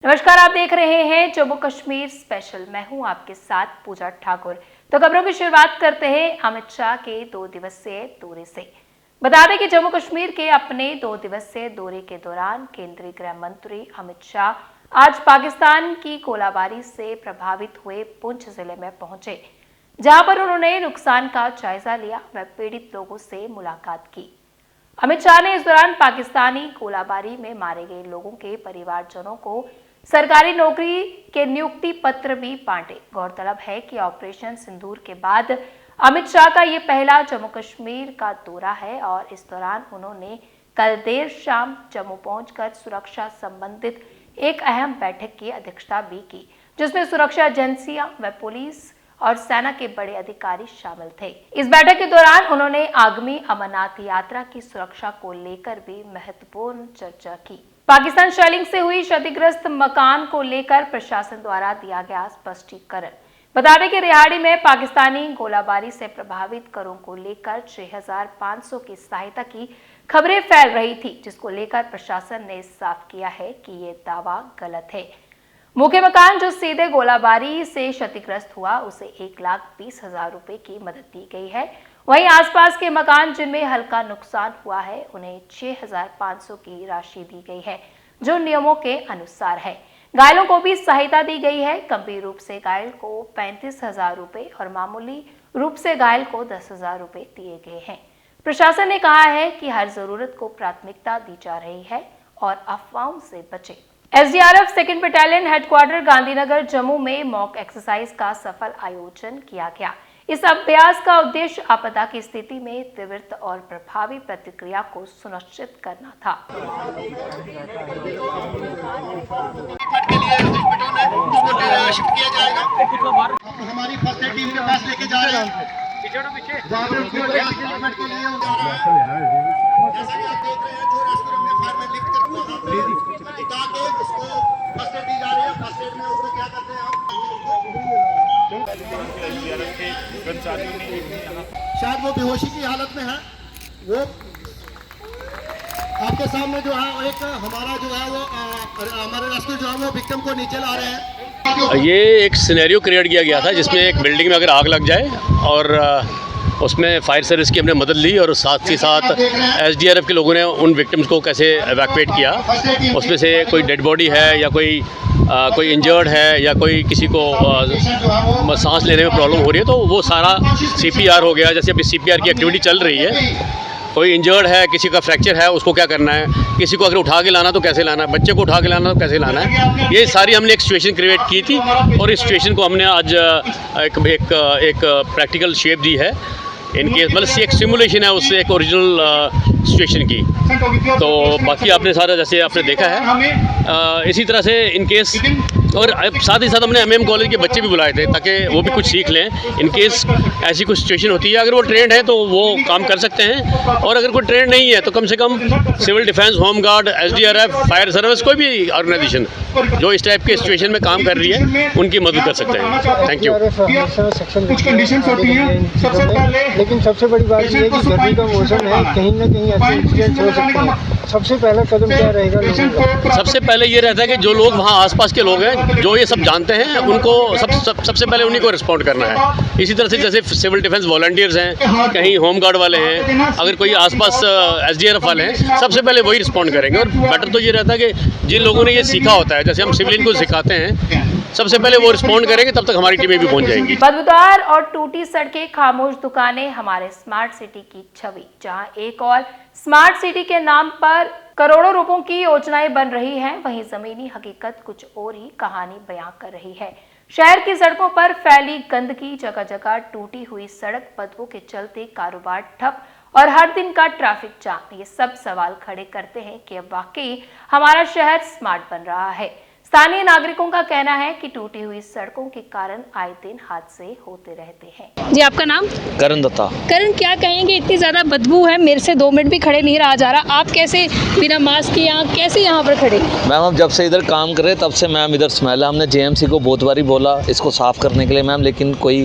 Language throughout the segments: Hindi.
नमस्कार, आप देख रहे हैं जम्मू कश्मीर स्पेशल। मैं हूं आपके साथ पूजा ठाकुर। तो खबरों की शुरुआत करते हैं अमित शाह के 2 दिवसीय दौरे से। बता दें कि जम्मू कश्मीर के अपने 2 दिवसीय दौरे के दौरान केंद्रीय गृह मंत्री अमित शाह आज पाकिस्तान की गोलाबारी से प्रभावित हुए पुंछ जिले में पहुंचे, जहां पर उन्होंने नुकसान का जायजा लिया व पीड़ित लोगों से मुलाकात की। अमित शाह ने इस दौरान पाकिस्तानी गोलाबारी में मारे गए लोगों के परिवारजनों को सरकारी नौकरी के नियुक्ति पत्र भी बांटे। गौरतलब है कि ऑपरेशन सिंदूर के बाद अमित शाह का ये पहला जम्मू कश्मीर का दौरा है और इस दौरान उन्होंने कल देर शाम जम्मू पहुंचकर सुरक्षा संबंधित एक अहम बैठक की अध्यक्षता भी की, जिसमें सुरक्षा एजेंसियां व पुलिस और सेना के बड़े अधिकारी शामिल थे। इस बैठक के दौरान उन्होंने आगामी अमरनाथ यात्रा की सुरक्षा को लेकर भी महत्वपूर्ण चर्चा की। पाकिस्तान शेलिंग से हुई क्षतिग्रस्त मकान को लेकर प्रशासन द्वारा दिया गया स्पष्टीकरण। बता दें कि रिहाड़ी में पाकिस्तानी गोलाबारी से प्रभावित घरों को लेकर 6500 की सहायता की खबरें फैल रही थी, जिसको लेकर प्रशासन ने साफ किया है कि ये दावा गलत है। मुख्य मकान जो सीधे गोलाबारी से क्षतिग्रस्त हुआ, उसे 1,20,000 रुपए की मदद दी गई है। वहीं आसपास के मकान जिनमें हल्का नुकसान हुआ है, उन्हें 6,500 की राशि दी गई है, जो नियमों के अनुसार है। घायलों को भी सहायता दी गई है। गंभीर रूप से घायल को 35,000 रुपए और मामूली रूप से घायल को 10,000 रुपए दिए गए हैं। प्रशासन ने कहा है कि हर जरूरत को प्राथमिकता दी जा रही है और अफवाहों से बचें। SDRF 2nd battalion headquarter Gandhinagar Jammu में मॉक एक्सरसाइज का सफल आयोजन किया गया। इस अभ्यास का उद्देश्य आपदा की स्थिति में त्वरित और प्रभावी प्रतिक्रिया को सुनिश्चित करना था। हमारी फर्स्ट एड टीम के पास लेके जा रहे हैं। शायद वो बेहोशी की हालत में है। वो आपके सामने जो है एक हमारा जो है वो हमारे रेस्क्यू जो है वो विक्टिम को नीचे ला रहे हैं। ये एक सिनेरियो क्रिएट किया गया था जिसमें एक बिल्डिंग में अगर आग लग जाए और उसमें फायर सर्विस की हमने मदद ली और साथ ही साथ एसडीआरएफ के लोगों ने उन विक्टिम्स को कैसे एवैक्यूएट किया। उसमें से कोई डेड बॉडी है या कोई इंजर्ड है या कोई किसी को सांस लेने में प्रॉब्लम हो रही है, तो वो सारा सीपीआर हो गया। जैसे अभी सीपीआर की एक्टिविटी चल रही है, कोई इंजर्ड है, किसी का फ्रैक्चर है, उसको क्या करना है, किसी को अगर उठा के लाना तो कैसे लाना है, बच्चे को उठा के लाना तो कैसे लाना है, ये सारी हमने एक सिचुएशन क्रिएट की थी और इस सिचुएशन को हमने आज एक प्रैक्टिकल शेप दी है। इनके मतलब एक सिमुलेशन है उससे एक ओरिजिनल सिचुएशन की। तो बाकी आपने सारा जैसे आपने देखा है, इसी तरह से इनकेस और साथ ही साथ हमने एमएम कॉलेज के बच्चे भी बुलाए थे ताकि वो भी कुछ सीख लें। इनकेस ऐसी कुछ सिचुएशन होती है, अगर वो ट्रेंड है तो वो काम कर सकते हैं, और अगर कोई ट्रेंड नहीं है तो कम से कम civil defence, home guard, SDRF, fire service, कोई भी ऑर्गेनाइजेशन जो इस टाइप के सिचुएशन में काम कर रही है उनकी मदद कर सकते हैं। Thank you. कुछ कंडीशंस होती हैं सबसे पहले, लेकिन सबसे बड़ी बात यह है कि गर्मी का मौसम है, कहीं ना कहीं ऐसे इंसिडेंट हो सकते हैं। सबसे पहला कदम क्या रहेगा लोगों का? सबसे पहले ये रहता है कि जो लोग वहाँ आसपास के लोग हैं जो ये सब जानते हैं, उनको सबसे पहले उन्हीं को रिस्पॉन्ड करना है। इसी तरह से जैसे सिविल डिफेंस वॉलंटियर्स हैं, कहीं होम गार्ड वाले हैं, अगर कोई आसपास एसडीआरएफ वाले हैं, सबसे पहले वही रिस्पॉन्ड करेंगे। और बेटर तो ये रहता है कि जिन लोगों ने ये सीखा होता है, जैसे हम सिविलियन को सिखाते हैं, सबसे पहले वो रिस्पॉन्ड करेंगे, तब तक हमारी टीमें भी पहुंच जाएंगी। बदबूदार और टूटी सड़कें, खामोश दुकानें हमारे स्मार्ट सिटी की छवि। जहां एक और स्मार्ट सिटी के नाम पर करोड़ों रुपयों की योजनाएं बन रही हैं, वहीं जमीनी हकीकत कुछ और ही कहानी बयां कर रही है। शहर की सड़कों पर फैली गंदगी, जगह जगह टूटी हुई सड़क, बदबू के चलते कारोबार ठप और हर दिन का ट्रैफिक जाम, ये सब सवाल खड़े करते हैं कि अब वाकई हमारा शहर स्मार्ट बन रहा है। स्थानीय नागरिकों का कहना है कि टूटी हुई सड़कों के कारण आए दिन हादसे होते रहते हैं। जी, आपका नाम? करण दत्ता। करण, क्या कहेंगे, इतनी ज़्यादा बदबू है, मेरे से 2 मिनट भी खड़े नहीं रहा जा रहा। आप कैसे बिना मास्क के कैसे यहाँ पर खड़े? मैम, हम जब से इधर काम कर रहे तब से मैम इधर स्मेल है। हमने जेएमसी को बहुत बारी बोला इसको साफ़ करने के लिए मैम, लेकिन कोई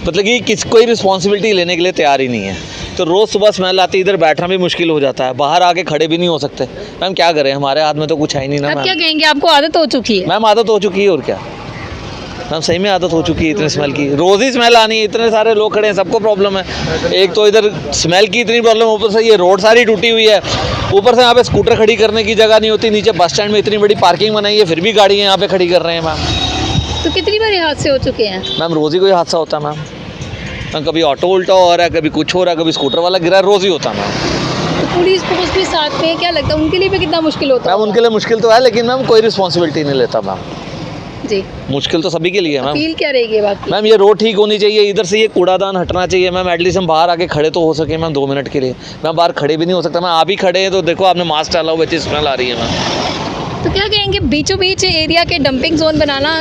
मतलब कि कोई रिस्पॉन्सिबिलिटी लेने के लिए तैयार ही नहीं है। तो रोज़ सुबह स्मेल आती है, इधर बैठना भी मुश्किल हो जाता है, बाहर आके खड़े भी नहीं हो सकते। मैम क्या करें, हमारे हाथ में तो कुछ है ही नहीं ना आप मैम। क्या कहेंगे, आपको आदत हो चुकी है? मैम आदत हो चुकी है, और क्या मैम, सही में आदत हो चुकी है इतनी स्मेल की। रोज़ ही स्मेल आनी है, इतने सारे लोग खड़े हैं, सबको प्रॉब्लम है। एक तो इधर स्मेल की इतनी प्रॉब्लम, ऊपर से ये रोड सारी टूटी हुई है, ऊपर से यहाँ पे स्कूटर खड़ी करने की जगह नहीं होती, नीचे बस स्टैंड में इतनी बड़ी पार्किंग बनाई है, फिर भी गाड़ियाँ यहाँ पे खड़ी कर रहे हैं मैम। तो कितनी बार हादसे हो चुके हैं? मैम रोज़ ही कोई हादसा होता है मैम, कभी ऑटो उल्टा हो रहा है, कभी कुछ हो रहा है, कभी स्कूटर वाला गिरा है, रोज़ ही होता है मैम। तो पुलिस फोर्स भी साथ में, क्या लगता है उनके लिए भी कितना मुश्किल होता है? मैम उनके लिए मुश्किल तो है, लेकिन मैम कोई रिस्पॉन्सिबिलिटी नहीं लेता मैम। जी, मुश्किल तो सभी के लिए है मैम। अपील क्या रहेगी बाकी? मैम ये रोड ठीक होनी चाहिए, इधर से ये कूड़ादान हटना चाहिए मैम। एटलीस्ट हम बाहर आके खड़े तो हो सके मैम 2 मिनट के लिए। मैं बाहर खड़े भी नहीं हो सकता मैम, आप ही खड़े हैं तो देखो, आपने मास्क डाला हुआ, स्मेल आ रही है मैम। तो क्या कहेंगे, बीचों बीच एरिया के डंपिंग जोन बनाना?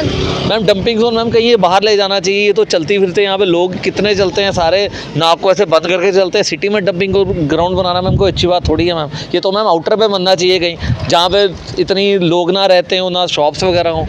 मैम डंपिंग जोन मैम कहीं ये बाहर ले जाना चाहिए। ये तो चलती फिरते यहाँ पे लोग कितने चलते हैं, सारे नाक को ऐसे बंद करके चलते हैं। सिटी में डंपिंग ग्राउंड बनाना मैम कोई अच्छी बात थोड़ी है मैम। ये तो मैम आउटर पे बनना चाहिए कहीं, जहाँ पे इतनी लोग ना रहते हो, ना शॉप्स वगैरह हो।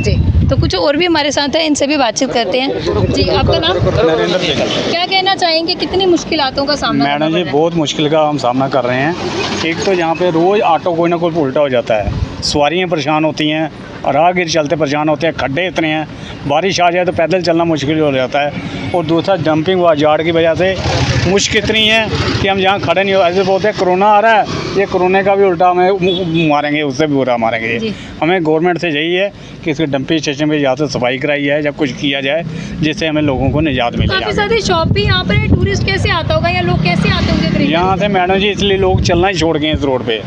जी, तो कुछ और भी हमारे साथ है, इनसे भी बातचीत करते हैं। जी, आपका नाम? नरेंद्र सिंह। क्या कहना चाहेंगे, कितनी मुश्किलातों का सामना करना मैडम जी पड़ रहा है? बहुत मुश्किल का हम सामना कर रहे हैं। एक तो यहाँ पे रोज़ ऑटो कोई ना कोई उल्टा हो जाता है, सवारियाँ परेशान होती हैं, राहगीर चलते परेशान होते हैं, खड्डे इतने हैं, बारिश आ जाए तो पैदल चलना मुश्किल हो जाता है। और दूसरा डंपिंग व जाड़ की वजह से मुश्किल इतनी है कि हम यहाँ खड़े नहीं हो। ऐसे बोलते हैं कोरोना आ रहा है, ये कोरोना का भी उल्टा हमें मारेंगे, उससे भी बुरा मारेंगे। जी। हमें गवर्नमेंट से यही है कि इसके डंपिंग स्टेशन पर या तो सफाई कराई जाए या कुछ किया जाए, जिससे हमें लोगों को निजात मिले। काफी सारी शॉप भी यहाँ पर है, टूरिस्ट कैसे आता होगा या लोग कैसे आते होंगे खरीदने? यहाँ से मैडम जी इसलिए लोग चलना ही छोड़ गए हैं इस रोड पे,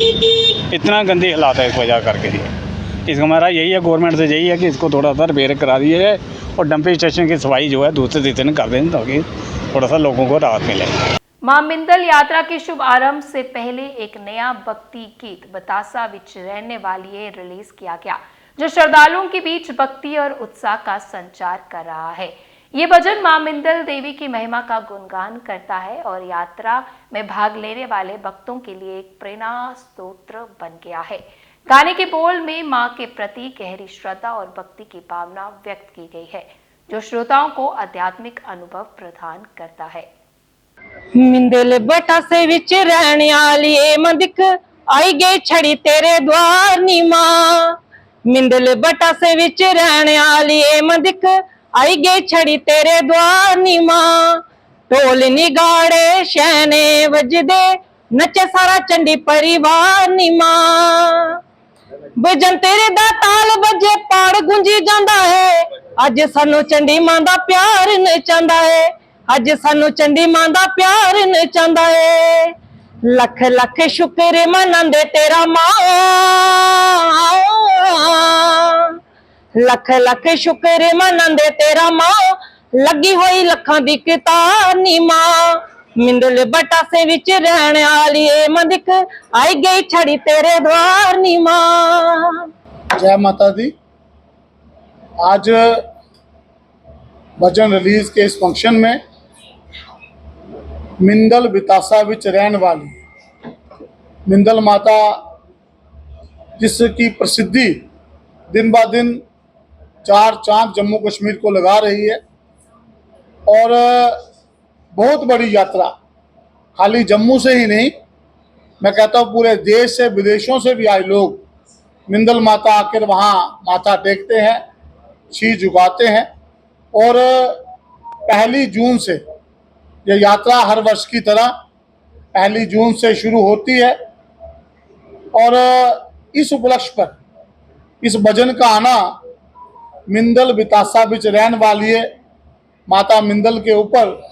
इतना गंदी हालात है इस वजह करके। इसका हमारा यही है, गवर्नमेंट से यही है कि इसको थोड़ा सा रिपेयर करा दिया जाए और डंपिंग स्टेशन की सफाई जो है दूसरे दिन कर दें, ताकि थोड़ा सा लोगों को राहत मिले। मां मिंदल यात्रा के शुभ आरंभ से पहले एक नया भक्ति गीत बतासा विच रहने वाली रिलीज किया गया, जो श्रद्धालुओं के बीच भक्ति और उत्साह का संचार कर रहा है। ये भजन मां मिंदल देवी की महिमा का गुणगान करता है और यात्रा में भाग लेने वाले भक्तों के लिए एक प्रेरणा स्तोत्र बन गया है। गाने के बोल में मां के प्रति गहरी श्रद्धा और भक्ति की भावना व्यक्त की गई है, जो श्रोताओं को आध्यात्मिक अनुभव प्रदान करता है। मिंदल बटासे विच रहने आली मंदिक आई गई छड़ी तेरे द्वार नी मां। मिंदल बटासे विच रहने आली मंदिक आई गई छड़ी तेरे द्वार नी मां। ढोल निगाड़े शहने वजदे नचे सारा चंडी परिवार नी मां। भजन तेरे दा ताल बजे पाड़ गुंजी जांदा है, अज सानू चंडी मां दा प्यार नचांदा है, अज सानू चंडी मां दा प्यार नचांदा है। लख लख शुक्र मनांदे तेरा मां, लख लख शुक्र मनांदे तेरा मां। लगी हुई लखां दी कतार नी मां। मिंदल बटासे विच रहने आली मंदिक आई गई छड़ी तेरे द्वार नी मां। जय माता दी। आज भजन रिलीज के इस फंक्शन में मिंदल बितासा विच रहने वाली मिंदल माता, जिसकी प्रसिद्धि दिन ब दिन 4 चांद जम्मू कश्मीर को लगा रही है, और बहुत बड़ी यात्रा खाली जम्मू से ही नहीं, मैं कहता हूँ पूरे देश से, विदेशों से भी आए लोग मिंदल माता आकर वहाँ माथा टेकते हैं, शीश झुकाते हैं। और 1 जून से ये यात्रा हर वर्ष की तरह 1 जून से शुरू होती है, और इस उपलक्ष्य पर इस भजन का आना मिंदल बितासा बिच रहने वाली है माता मिंदल के ऊपर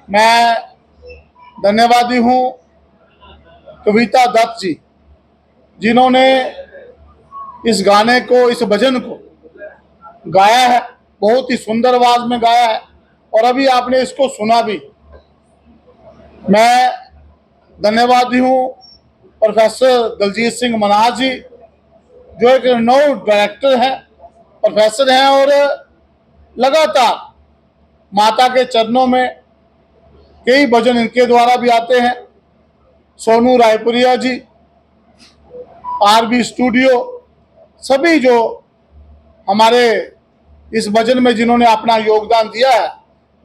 मैं धन्यवादी हूँ कविता दत्त जी, जिन्होंने इस गाने को, इस भजन को गाया है, बहुत ही सुंदर आवाज में गाया है, और अभी आपने इसको सुना भी। मैं धन्यवादी हूँ प्रोफेसर दलजीत सिंह मनाज जी, जो एक नौ डायरेक्टर हैं, प्रोफेसर हैं, और लगातार माता के चरणों में कई भजन इनके द्वारा भी आते हैं। सोनू रायपुरिया जी, आरबी स्टूडियो, सभी जो हमारे इस भजन में जिन्होंने अपना योगदान दिया है,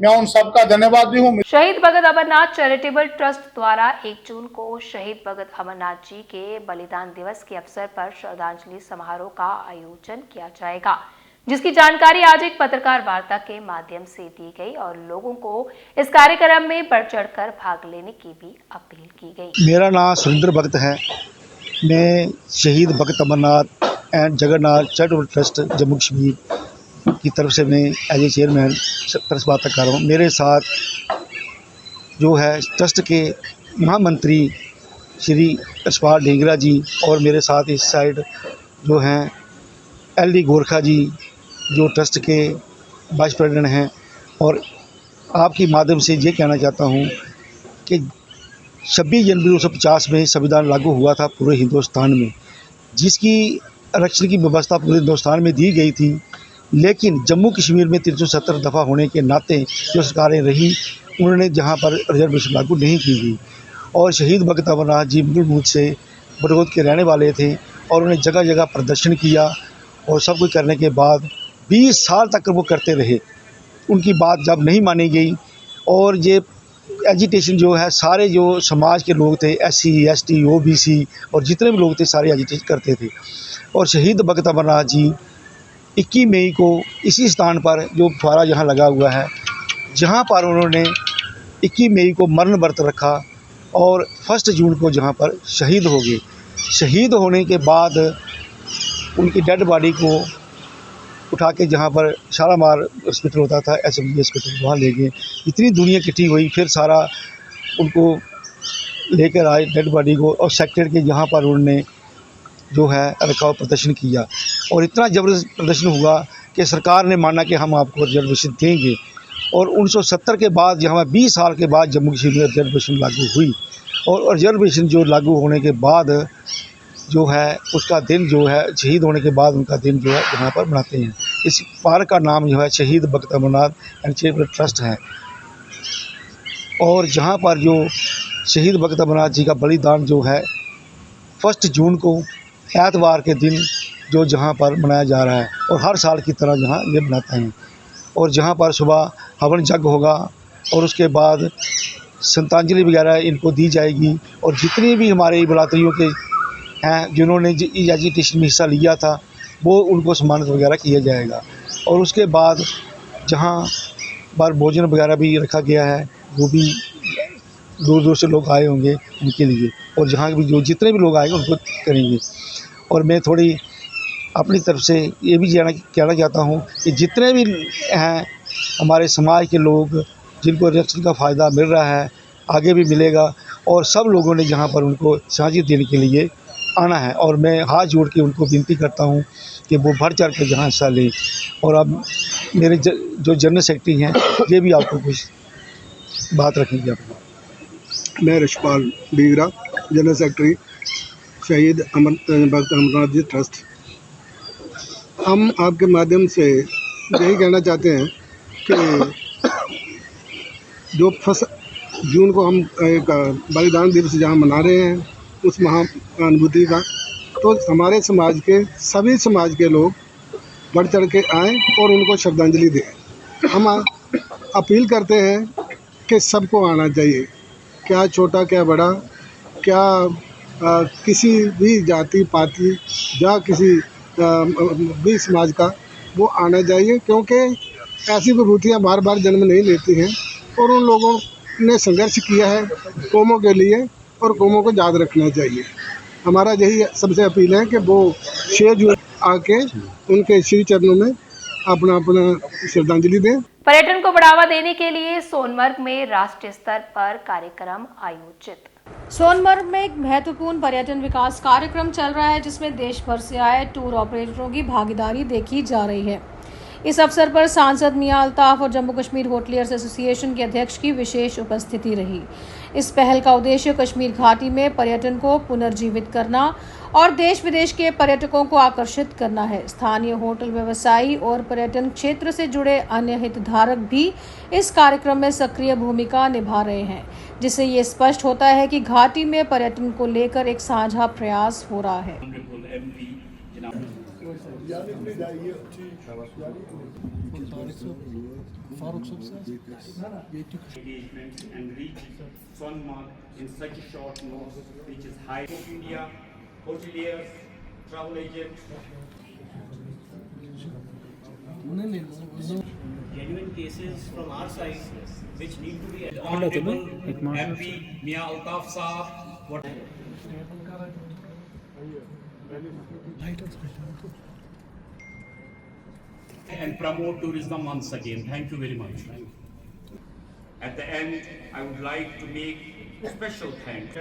मैं उन सबका धन्यवाद भी हूँ। शहीद भगत अमरनाथ चैरिटेबल ट्रस्ट द्वारा 1 जून को शहीद भगत अमरनाथ जी के बलिदान दिवस के अवसर पर श्रद्धांजलि समारोह का आयोजन किया जाएगा, जिसकी जानकारी आज एक पत्रकार वार्ता के माध्यम से दी गई और लोगों को इस कार्यक्रम में बढ़ चढ़कर भाग लेने की भी अपील की गई। मेरा नाम सुरेंद्र भगत है। मैं शहीद Bhagat Amarnath and Jagannath charitable trust Jammu Kashmir की तरफ से मैं एज ए चेयरमैन तरफ बात कर रहा हूँ। मेरे साथ जो है ट्रस्ट के महामंत्री श्री यशपाल ढींगरा जी और मेरे साथ इस साइड जो हैं LD गोरखा जी जो ट्रस्ट के वाइस प्रेसिडेंट हैं। और आपके माध्यम से ये कहना चाहता हूँ कि 26 जनवरी 1950 में संविधान लागू हुआ था पूरे हिंदुस्तान में, जिसकी आरक्षण की व्यवस्था पूरे हिंदुस्तान में दी गई थी। लेकिन जम्मू कश्मीर में 370 दफ़ा होने के नाते जो सरकारें रही उन्होंने जहाँ पर रिजर्वेशन लागू नहीं की गई। और शहीद भगत अमरनाथ जी मूलभूत से बड़ौद के रहने वाले थे और उन्हें जगह जगह प्रदर्शन किया और सब कुछ करने के बाद 20 साल तक वो करते रहे। उनकी बात जब नहीं मानी गई और ये एजिटेशन जो है सारे जो समाज के लोग थे SC ST OBC और जितने भी लोग थे सारे एजिटेट करते थे। और शहीद भगत अमरनाथ जी 21 मई को इसी स्थान पर जो फुवारा जहाँ लगा हुआ है जहाँ पर उन्होंने 21 मई को मरण व्रत रखा और 1 जून को जहाँ पर शहीद हो गए। शहीद होने के बाद उनकी डेड बॉडी को उठा के जहाँ पर शालामार हॉस्पिटल होता था SMG हॉस्पिटल वहाँ ले गए। इतनी दुनिया इकट्ठी हुई, फिर सारा उनको लेकर आए डेड बॉडी को और सेक्टर के जहाँ पर उन्होंने जो है रखाव प्रदर्शन किया। और इतना ज़बरदस्त प्रदर्शन हुआ कि सरकार ने माना कि हम आपको रिजर्वेशन देंगे। और 1970 के बाद जहाँ 20 साल के बाद जम्मू कश्मीर में रिजर्वेशन लागू हुई और रिजर्वेशन जो लागू होने के बाद जो है उसका दिन जो है शहीद होने के बाद उनका दिन जो है यहाँ पर मनाते हैं। इस पार्क का नाम जो है शहीद Bhagat Amarnath and charitable trust है। और जहाँ पर जो शहीद भगत अमरनाथ जी का बलिदान जो है 1 जून को एतवार के दिन जो जहाँ पर मनाया जा रहा है और हर साल की तरह जहाँ ये मनाते हैं। और जहाँ पर सुबह हवन यज्ञ होगा और उसके बाद श्रद्धांजलि वगैरह इनको दी जाएगी। और जितने भी हमारे बलात्कारियों के हैं जिन्होंने एजिटेशन में हिस्सा लिया था वो उनको सम्मानित वगैरह किया जाएगा। और उसके बाद जहाँ पर भोजन वगैरह भी रखा गया है वो भी दूर दूर से लोग आए होंगे उनके लिए और जहाँ भी जो जितने भी लोग आएंगे उनको करेंगे। और मैं थोड़ी अपनी तरफ से ये भी कहना चाहता हूँ कि जितने भी हैं हमारे समाज के लोग जिनको आरक्षण का फ़ायदा मिल रहा है आगे भी मिलेगा और सब लोगों ने जहाँ पर उनको साझी देने के लिए आना है। और मैं हाथ जोड़ के उनको विनती करता हूँ कि वो बढ़ चढ़ के जहाँ हिस्सा लें। और अब मेरे जो जनरल सेक्रेटरी हैं ये भी आपको कुछ बात रखेंगे। मैं यशपाल ढींगरा, जनरल सेक्रेटरी शहीद भगत अमरनाथ जी ट्रस्ट। हम आपके माध्यम से यही कहना चाहते हैं कि जो 1 जून को हम एक बलिदान दिवस जहाँ मना रहे हैं उस महाअनुभूति का, तो हमारे समाज के सभी समाज के लोग बढ़ चढ़ के आएँ और उनको श्रद्धांजलि दें। हम अपील करते हैं कि सबको आना चाहिए, क्या छोटा क्या बड़ा, क्या किसी भी जाति पाति या किसी भी समाज का वो आना चाहिए, क्योंकि ऐसी विभूतियाँ बार बार जन्म नहीं लेती हैं और उन लोगों ने संघर्ष किया है कौमों के लिए और कौमों को याद रखना चाहिए। हमारा यही सबसे अपील है कि वो 6 जून आके उनके श्री चरणों में अपना अपना श्रद्धांजलि दें। पर्यटन को बढ़ावा देने के लिए सोनमर्ग में राष्ट्रीय स्तर पर कार्यक्रम आयोजित। सोनमर्ग में एक महत्वपूर्ण पर्यटन विकास कार्यक्रम चल रहा है जिसमें देश भर से आए टूर ऑपरेटरों की भागीदारी देखी जा रही है। इस अवसर पर सांसद मियां अल्ताफ और जम्मू कश्मीर होटलियर्स एसोसिएशन के अध्यक्ष की विशेष उपस्थिति रही। इस पहल का उद्देश्य कश्मीर घाटी में पर्यटन को पुनर्जीवित करना और देश विदेश के पर्यटकों को आकर्षित करना है। स्थानीय होटल व्यवसायी और पर्यटन क्षेत्र से जुड़े अन्य हितधारक भी इस कार्यक्रम में सक्रिय भूमिका निभा रहे हैं, जिससे ये स्पष्ट होता है कि घाटी में पर्यटन को लेकर एक साझा प्रयास हो रहा है। engagements and reach one mark in such a short notice, which is high of India, hoteliers, travel agents. Genuine cases from our side which need to be honorable MP Mia Altaf Saab. What? And promote tourism once again. Thank you very much. At the end, I would like to make special thanks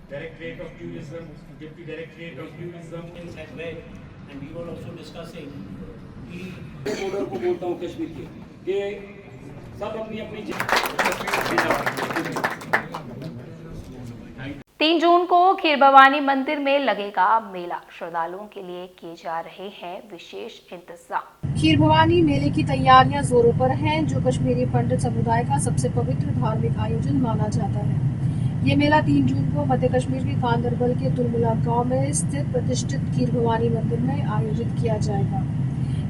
Directorate of Tourism, Deputy Directorate of Tourism has met, and we were also discussing border को बोलता हूँ कश्मीर के कि सब अपनी अपनी 3 जून को खीर भवानी मंदिर में लगेगा मेला। श्रद्धालुओं के लिए किए जा रहे हैं विशेष इंतजाम। खीर भवानी मेले की तैयारियां जोरों पर हैं, जो कश्मीरी पंडित समुदाय का सबसे पवित्र धार्मिक आयोजन माना जाता है। ये मेला 3 जून को मध्य कश्मीर के गांदरबल के तुलमुला गांव में स्थित प्रतिष्ठित खीर भवानी मंदिर में आयोजित किया जाएगा।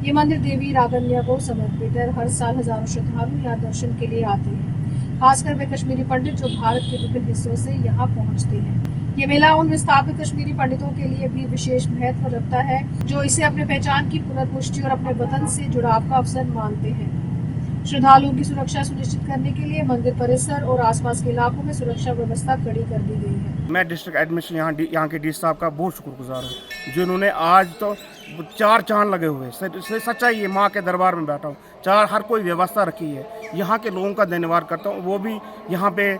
ये मंदिर देवी रागन्या को समर्पित है। हर साल हजारों श्रद्धालु यहाँ दर्शन के लिए आते हैं, खासकर वे कश्मीरी पंडित जो भारत के विभिन्न हिस्सों से यहाँ पहुँचते हैं। ये मेला उन विस्थापित कश्मीरी पंडितों के लिए भी विशेष महत्व रखता है, जो इसे अपने पहचान की पुनर्पुष्टि और अपने वतन से जुड़ाव का अवसर मानते हैं। श्रद्धालुओं की सुरक्षा सुनिश्चित करने के लिए मंदिर परिसर और आसपास के इलाकों में सुरक्षा व्यवस्था कड़ी कर दी गई है। मैं डिस्ट्रिक्ट एडमिनिस्ट्रेशन यहाँ के डी साहब का बहुत शुक्रगुजार हूँ, जिन्होंने आज तो 4 चांद लगे हुए। सच्चाई ये माँ के दरबार में बैठा हूँ, हर कोई व्यवस्था रखी है। यहाँ के लोगों का धन्यवाद करता हूँ। वो भी यहाँ पे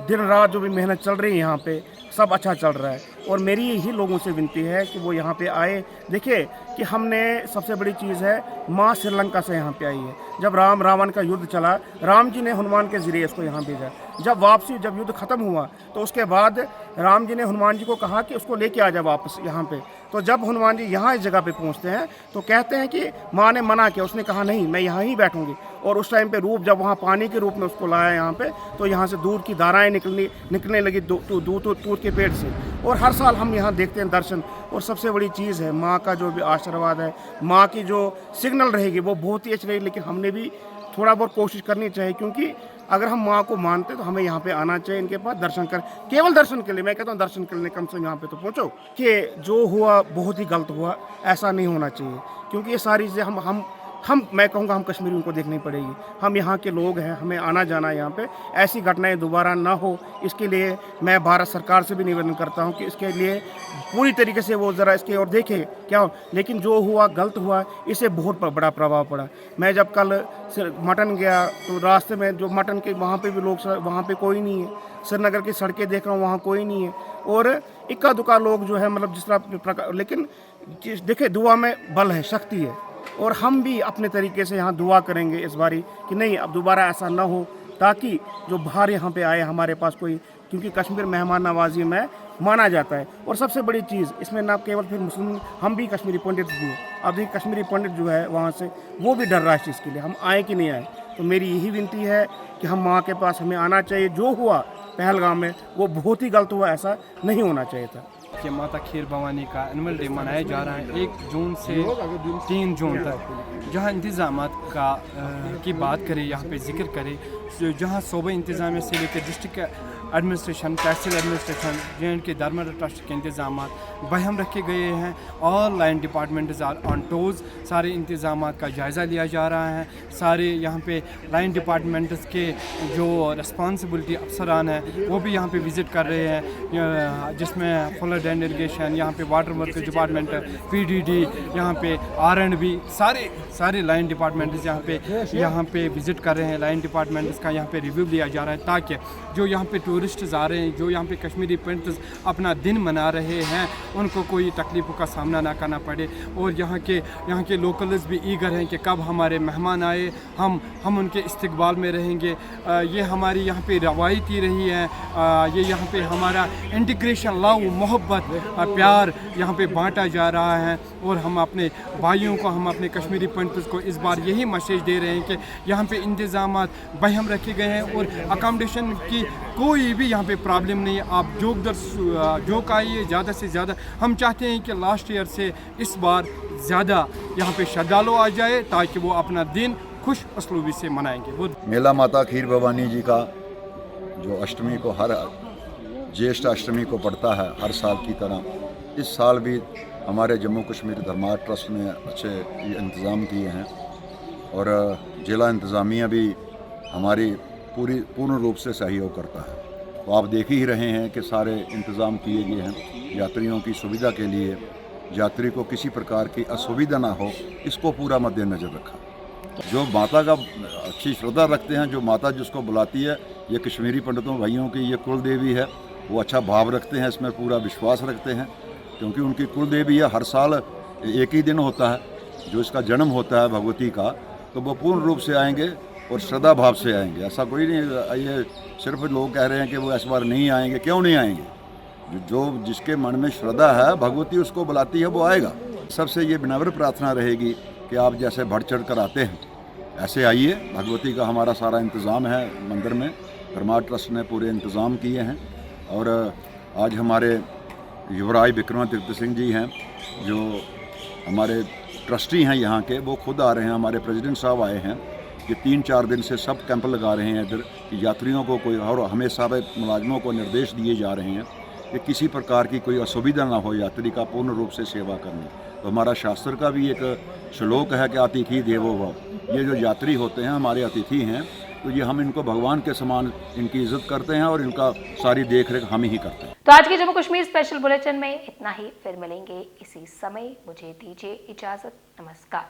दिन रात जो भी मेहनत चल रही है, यहाँ पे सब अच्छा चल रहा है। और मेरी यही लोगों से विनती है कि वो यहाँ पे आए। देखिए कि हमने सबसे बड़ी चीज़ है, माँ श्रीलंका से यहाँ पे आई है। जब राम रावण का युद्ध चला, राम जी ने हनुमान के ज़रिए इसको यहाँ भेजा। जब युद्ध ख़त्म हुआ तो उसके बाद राम जी ने हनुमान जी को कहा कि उसको लेके आ जाए वापस यहाँ पे। तो जब हनुमान जी यहाँ इस जगह पे पहुँचते हैं तो कहते हैं कि माँ ने मना किया, उसने कहा नहीं मैं यहाँ ही बैठूँगी। और उस टाइम पे रूप जब वहाँ पानी के रूप में उसको लाया यहाँ पे, तो यहाँ से दूध की धाराएँ निकलने लगी दूध के पेट से। और हर साल हम यहाँ देखते हैं दर्शन। और सबसे बड़ी चीज़ है माँ का जो भी आशीर्वाद है, माँ की जो सिग्नल रहेगी वो बहुत ही अच्छी रहेगी। लेकिन हमने भी थोड़ा बहुत कोशिश करनी चाहिए, क्योंकि अगर हम माँ को मानते तो हमें यहाँ पे आना चाहिए, इनके पास दर्शन कर, केवल दर्शन के लिए। मैं कहता हूँ दर्शन के लिए कम से कम यहाँ पे तो पहुँचो। कि जो हुआ बहुत ही गलत हुआ, ऐसा नहीं होना चाहिए। क्योंकि ये सारी चीज़ें मैं कहूँगा हम कश्मीरियों को देखनी पड़ेगी। हम यहाँ के लोग हैं, हमें आना जाना है यहाँ पे। ऐसी घटनाएं दोबारा ना हो, इसके लिए मैं भारत सरकार से भी निवेदन करता हूँ कि इसके लिए पूरी तरीके से वो ज़रा इसके और देखें क्या हो। लेकिन जो हुआ गलत हुआ, इससे बहुत बड़ा प्रभाव पड़ा। मैं जब कल मटन गया तो रास्ते में जो मटन के वहाँ पे भी लोग, वहाँ पे कोई नहीं है। श्रीनगर की सड़कें देख रहा हूँ, वहाँ कोई नहीं है। और इक्का दुक्का लोग जो है, मतलब जिस तरह, लेकिन देखिए दुआ में बल है, शक्ति है। और हम भी अपने तरीके से यहाँ दुआ करेंगे इस बारी कि नहीं अब दोबारा ऐसा ना हो, ताकि जो बाहर यहाँ पे आए हमारे पास कोई, क्योंकि कश्मीर मेहमान नवाजी में माना जाता है। और सबसे बड़ी चीज़ इसमें ना केवल फिर मुस्लिम, हम भी कश्मीरी पंडित भी हैं। अब देखिए कश्मीरी पंडित जो है वहाँ से, वो भी डर रहा है इस चीज़ के लिए, हम आए कि नहीं आए। तो मेरी यही विनती है कि हम माँ के पास हमें आना चाहिए। जो हुआ पहलगाम में वो बहुत ही गलत हुआ, ऐसा नहीं होना चाहिए था। कि माता खीर भवानी का एनुअल डे मनाया जा रहा है 1 जून से 3 जून तक। जहां इंतज़ामात की बात करें, यहाँ पे जिक्र करें, जहां सूबे इंतज़ामिया से लेकर डिस्ट्रिक्ट एडमिनिस्ट्रेशन, तहसील एडमिनिस्ट्रेशन, JNK धर्म ट्रस्ट के इंतज़ाम बहम रखे गए हैं। All line departments are on toes. सारे इंतज़ाम का जायज़ा लिया जा रहा है। सारे यहाँ पे लाइन डिपार्टमेंट्स के जो रिस्पॉन्सिबिलिटी अफसरान हैं वो भी यहाँ पे विज़िट कर रहे हैं, जिसमें फ्लड एंड इरिगेशन, यहाँ पे वाटर वर्क डिपार्टमेंट, PDD, यहाँ पे R&B, सारे लाइन डिपार्टमेंट्स यहाँ पे विज़िट कर रहे हैं। लाइन डिपार्टमेंट्स का यहाँ पे रिव्यू लिया जा रहा है, ताकि जो यहाँ पे टूरिस्ट्स आ रहे हैं, जो यहाँ पे कश्मीरी पंडित अपना दिन मना रहे हैं, उनको कोई तकलीफ़ों का सामना ना करना पड़े। और यहाँ के लोकल्स भी ईगर हैं कि कब हमारे मेहमान आए, हम उनके इस्तकबाल में रहेंगे। ये हमारी यहाँ पे रवायती रही है। ये यहाँ पे हमारा इंटीग्रेशन, लव, मोहब्बत, प्यार यहाँ पे बांटा जा रहा है। और हम अपने भाइयों को, हम अपने कश्मीरी पंडित को इस बार यही मैसेज दे रहे हैं कि यहाँ पे इंतज़ामात बहम रखे गए हैं और अकोमोडेशन की कोई भी यहाँ पे प्रॉब्लम नहीं है। आप जोक आइए ज़्यादा से ज़्यादा। हम चाहते हैं कि लास्ट ईयर से इस बार ज़्यादा यहाँ पे श्रद्धालु आ जाए ताकि वो अपना दिन खुश असलूबी से मनाएंगे। वो मेला माता खीर भवानी जी का जो अष्टमी को हर ज्येष्ठ अष्टमी को पड़ता है हर साल की तरह, इस साल भी हमारे जम्मू कश्मीर धर्मार्थ ट्रस्ट ने अच्छे इंतज़ाम किए हैं और जिला इंतज़ामिया भी हमारी पूर्ण रूप से सहयोग करता है। तो आप देख ही रहे हैं कि सारे इंतज़ाम किए गए हैं यात्रियों की सुविधा के लिए, यात्री को किसी प्रकार की असुविधा ना हो, इसको पूरा मद्देनज़र रखा। जो माता का अच्छी श्रद्धा रखते हैं, जो माता जिसको बुलाती है, ये कश्मीरी पंडितों भाइयों की ये कुल देवी है, वो अच्छा भाव रखते हैं, इसमें पूरा विश्वास रखते हैं क्योंकि उनकी कुल देवी है। हर साल एक ही दिन होता है जो इसका जन्म होता है भगवती का, तो वो पूर्ण रूप से आएंगे और श्रद्धा भाव से आएंगे। ऐसा कोई नहीं, ये सिर्फ लोग कह रहे हैं कि वो इस बार नहीं आएंगे। क्यों नहीं आएंगे? जो जिसके मन में श्रद्धा है, भगवती उसको बुलाती है, वो आएगा। सबसे ये विनम्र प्रार्थना रहेगी कि आप जैसे बढ़ चढ़ कर आते हैं ऐसे आइए। भगवती का हमारा सारा इंतज़ाम है मंदिर में, धर्मार्थ ट्रस्ट ने पूरे इंतज़ाम किए हैं। और आज हमारे युवराज विक्रमादित्य सिंह जी हैं जो हमारे ट्रस्टी हैं यहाँ के, वो खुद आ रहे हैं। हमारे प्रेसिडेंट साहब आए हैं कि 3-4 दिन से सब कैंप लगा रहे हैं इधर कि यात्रियों को कोई, और हमें सारे मुलाजमों को निर्देश दिए जा रहे हैं कि किसी प्रकार की कोई असुविधा ना हो, यात्री का पूर्ण रूप से सेवा करनी। तो हमारा शास्त्र का भी एक श्लोक है कि अतिथि देवो भव। ये जो यात्री होते हैं हमारे अतिथि हैं, तो ये हम इनको भगवान के समान इनकी इज्जत करते हैं और इनका सारी देख रेख हम ही करते हैं। तो आज के जम्मू कश्मीर स्पेशल बुलेटिन में इतना ही। फिर मिलेंगे इसी समय। मुझे दीजिए इजाजत। नमस्कार।